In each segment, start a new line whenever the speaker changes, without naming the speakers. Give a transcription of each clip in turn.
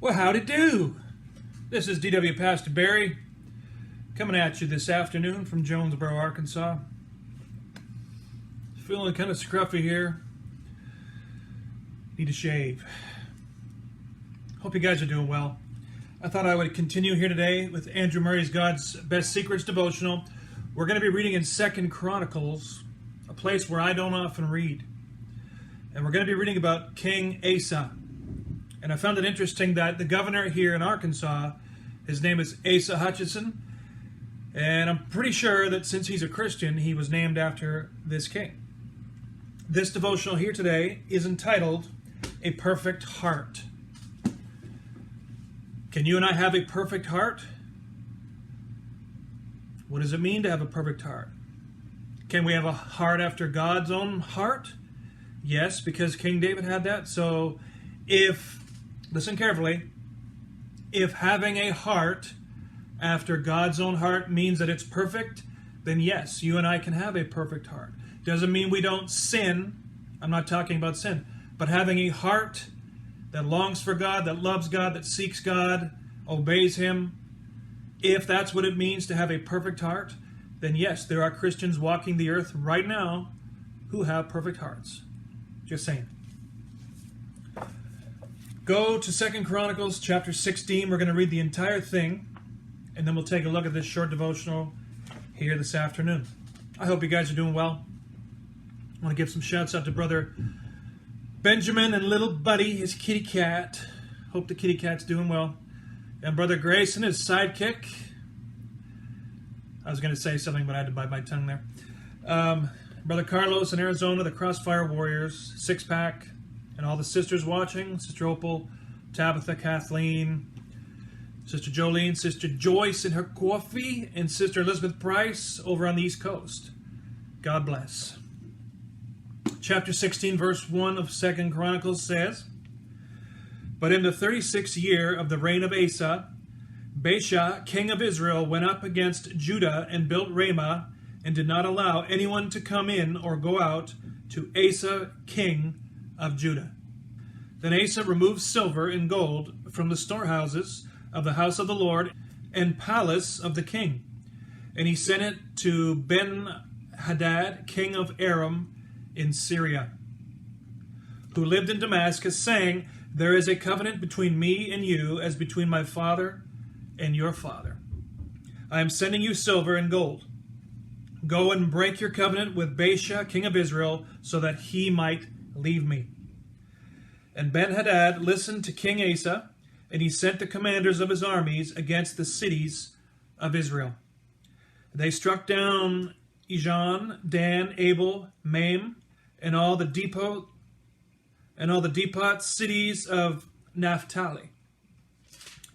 Well, howdy do. This is DW Pastor Barry coming at you this afternoon from Jonesboro, Arkansas. Feeling kind of scruffy here. Need a shave. Hope you guys are doing well. I thought I would continue here today with Andrew Murray's God's Best Secrets Devotional. We're going to be reading in 2 Chronicles, a place where I don't often read. And we're going to be reading about King Asa. And I found it interesting that the governor here in Arkansas, his name is Asa Hutchinson. And I'm pretty sure that since he's a Christian, he was named after this king. This devotional here today is entitled, A Perfect Heart. Can you and I have a perfect heart? What does it mean to have a perfect heart? Can we have a heart after God's own heart? Yes, because King David had that. So listen carefully, if having a heart after God's own heart means that it's perfect, then yes, you and I can have a perfect heart. Doesn't mean we don't sin. I'm not talking about sin. But having a heart that longs for God, that loves God, that seeks God, obeys Him, if that's what it means to have a perfect heart, then yes, there are Christians walking the earth right now who have perfect hearts. Just saying. Go to 2 Chronicles chapter 16. We're going to read the entire thing, and then we'll take a look at this short devotional here this afternoon. I hope you guys are doing well. I want to give some shouts out to Brother Benjamin and little Buddy, his kitty cat. Hope the kitty cat's doing well. And Brother Grayson, his sidekick. I was going to say something, but I had to bite my tongue there. Brother Carlos in Arizona, the Crossfire Warriors, six-pack, and all the sisters watching, Sister Opal, Tabitha, Kathleen, Sister Jolene, Sister Joyce and her coffee, and Sister Elizabeth Price over on the East Coast. God bless. Chapter 16, verse 1 of 2 Chronicles says, But in the 36th year of the reign of Asa, Baasha, king of Israel, went up against Judah and built Ramah, and did not allow anyone to come in or go out to Asa, king of Judah. Then Asa removed silver and gold from the storehouses of the house of the Lord and palace of the king, and he sent it to Ben-Hadad, king of Aram, in Syria, who lived in Damascus, saying, There is a covenant between me and you, as between my father and your father. I am sending you silver and gold. Go and break your covenant with Baasha, king of Israel, so that he might leave me. And Ben-Hadad listened to King Asa, and he sent the commanders of his armies against the cities of Israel. They struck down Ijon, Dan, Abel, Maim, and all the depot cities of Naphtali.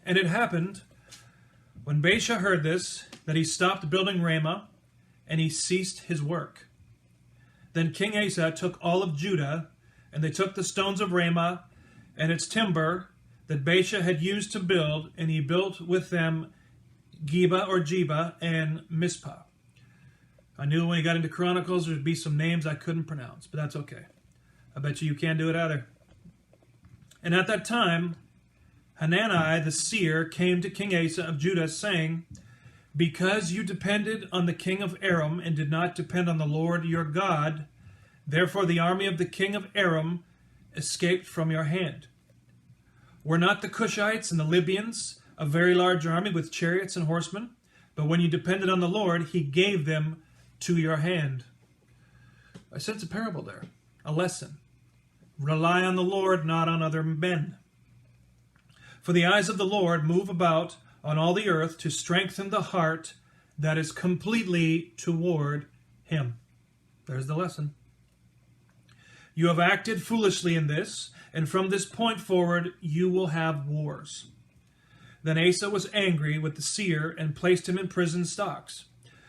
And it happened, when Baasha heard this, that he stopped building Ramah, and he ceased his work. Then King Asa took all of Judah, and they took the stones of Ramah and its timber that Baasha had used to build, and he built with them Geba and Mizpah. I knew when he got into Chronicles there would be some names I couldn't pronounce, but that's okay. I bet you can't do it either. And at that time, Hanani the seer came to King Asa of Judah, saying, Because you depended on the king of Aram and did not depend on the Lord your God, therefore the army of the king of Aram escaped from your hand. Were not the Cushites and the Libyans a very large army with chariots and horsemen? But when you depended on the Lord, he gave them to your hand. I sense a parable there, a lesson. Rely on the Lord, not on other men. For the eyes of the Lord move about on all the earth to strengthen the heart that is completely toward him. There's the lesson. You have acted foolishly in this, and from this point forward you will have wars. Then Asa was angry with the seer and placed him in prison stocks,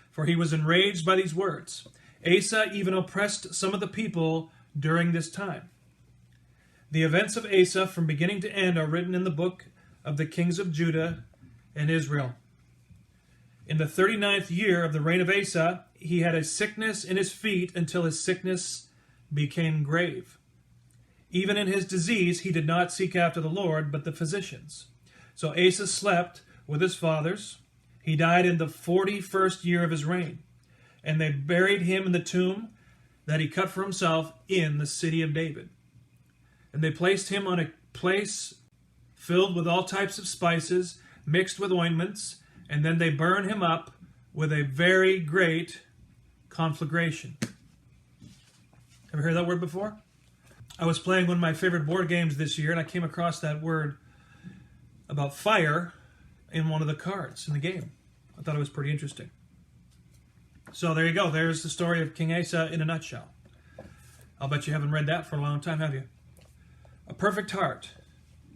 for he was enraged by these words. Asa even oppressed some of the people during this time. The events of Asa from beginning to end are written in the book of the kings of Judah and Israel. In the 39th year of the reign of Asa, he had a sickness in his feet until his sickness became grave. Even in his disease, he did not seek after the Lord, but the physicians. So Asa slept with his fathers. He died in the 41st year of his reign. And they buried him in the tomb that he cut for himself in the city of David. And they placed him on a place filled with all types of spices, mixed with ointments, and then they burn him up with a very great conflagration. Ever heard that word before? I was playing one of my favorite board games this year, and I came across that word about fire in one of the cards in the game. I thought it was pretty interesting. So there you go. There's the story of King Asa in a nutshell. I'll bet you haven't read that for a long time, have you? A perfect heart.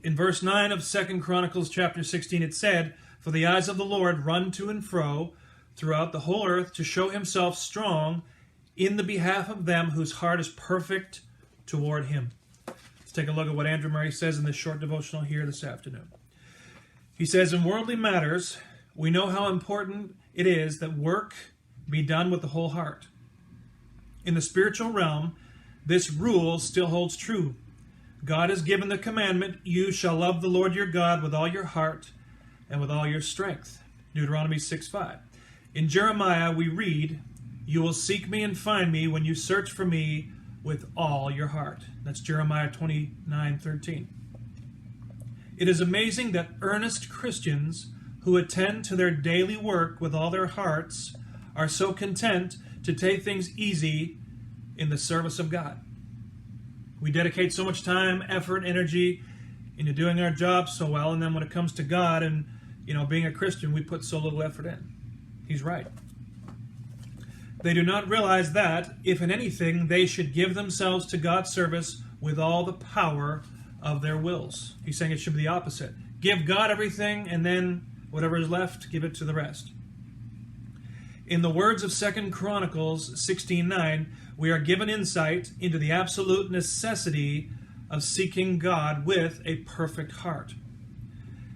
In verse 9 of 2 Chronicles chapter 16, it said, "For the eyes of the Lord run to and fro throughout the whole earth to show himself strong in the behalf of them whose heart is perfect toward him." Let's take a look at what Andrew Murray says in this short devotional here this afternoon. He says, "In worldly matters, we know how important it is that work be done with the whole heart. In the spiritual realm, this rule still holds true. God has given the commandment, 'You shall love the Lord your God with all your heart and with all your strength.' Deuteronomy 6:5. In Jeremiah, we read, 'You will seek me and find me when you search for me with all your heart.' That's Jeremiah 29:13. It is amazing that earnest Christians who attend to their daily work with all their hearts are so content to take things easy in the service of God. We dedicate so much time, effort, energy into doing our jobs so well, and then when it comes to God and being a Christian, we put so little effort in." He's right. They do not realize that, if in anything, they should give themselves to God's service with all the power of their wills. He's saying it should be the opposite. Give God everything, and then whatever is left, give it to the rest. In the words of 2 Chronicles 16:9, we are given insight into the absolute necessity of seeking God with a perfect heart.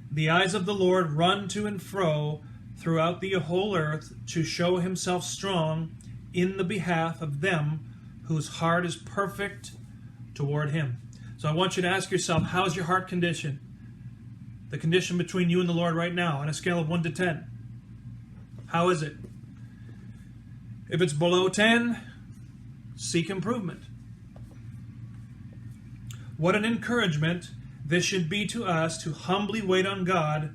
The eyes of the Lord run to and fro throughout the whole earth to show himself strong in the behalf of them whose heart is perfect toward him. So I want you to ask yourself, how's your heart condition? The condition between you and the Lord right now on a scale of 1 to 10. How is it? If it's below 10, seek improvement. What an encouragement this should be to us to humbly wait on God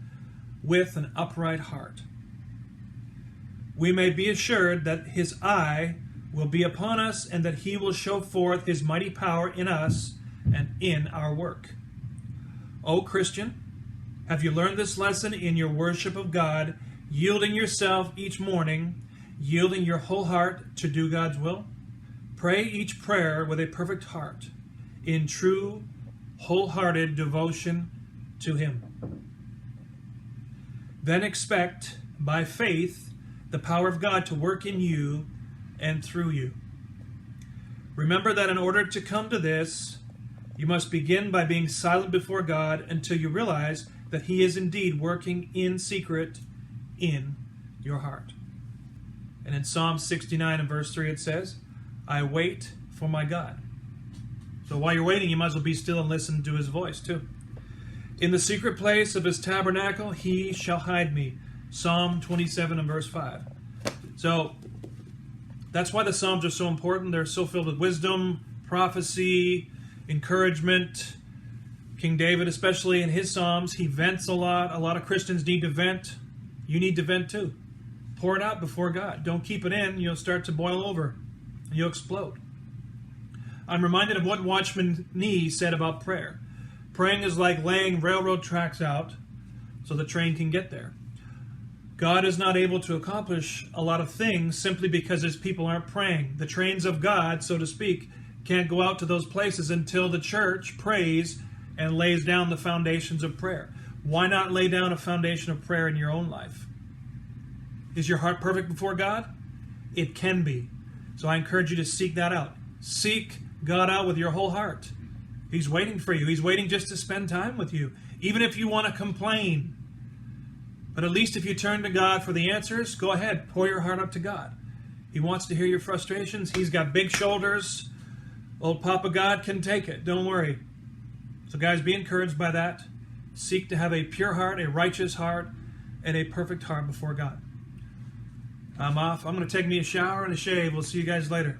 with an upright heart. We may be assured that his eye will be upon us and that he will show forth his mighty power in us and in our work. O Christian, have you learned this lesson in your worship of God, yielding yourself each morning, yielding your whole heart to do God's will? Pray each prayer with a perfect heart, in true, wholehearted devotion to him. Then expect, by faith, the power of God to work in you and through you. Remember that in order to come to this, you must begin by being silent before God until you realize that he is indeed working in secret in your heart. And in Psalm 69 and verse 3 it says, "I wait for my God." So while you're waiting, you might as well be still and listen to his voice too. "In the secret place of his tabernacle he shall hide me." Psalm 27 and verse 5. So that's why the Psalms are so important. They're so filled with wisdom, prophecy, encouragement. King David, especially in his Psalms, he vents a lot. A lot of Christians need to vent. You need to vent too. Pour it out before God. Don't keep it in. You'll start to boil over. And you'll explode. I'm reminded of what Watchman Nee said about prayer. Praying is like laying railroad tracks out so the train can get there. God is not able to accomplish a lot of things simply because his people aren't praying. The trains of God, so to speak, can't go out to those places until the church prays and lays down the foundations of prayer. Why not lay down a foundation of prayer in your own life? Is your heart perfect before God? It can be. So I encourage you to seek that out. Seek God out with your whole heart. He's waiting for you. He's waiting just to spend time with you. Even if you want to complain. But at least if you turn to God for the answers, go ahead. Pour your heart up to God. He wants to hear your frustrations. He's got big shoulders Old Papa God can take it. Don't worry. So guys, be encouraged by that. Seek to have a pure heart, a righteous heart, and a perfect heart before God. I'm off. I'm going to take me a shower and a shave. We'll see you guys later.